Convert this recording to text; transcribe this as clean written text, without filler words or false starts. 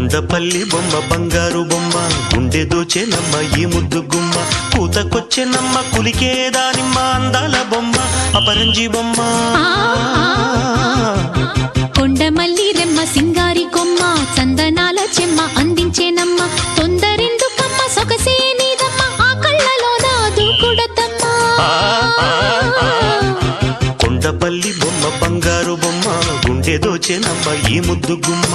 కొండపల్లి బొమ్మ బంగారు బొమ్మ గుండె దోచెనమ్మ ఈ ముద్దు గుమ్మ కూతకొచ్చెనమ్మ కులికేదానిమ్మ అందాల బొమ్మ అపరంజి బొమ్మ కొండమల్లి రెమ్మ సింగారి కొమ్మ చందనాల చెమ్మ అందించేనమ్మ తొందరెందుకమ్మ సొగసే నీదమ్మ ఆ కళ్ళలో నా దూకుడతమ్మ కొండపల్లి బొమ్మ బంగారు బొమ్మ గుండె దోచెనమ్మ ఈ ముద్దు గుమ్మ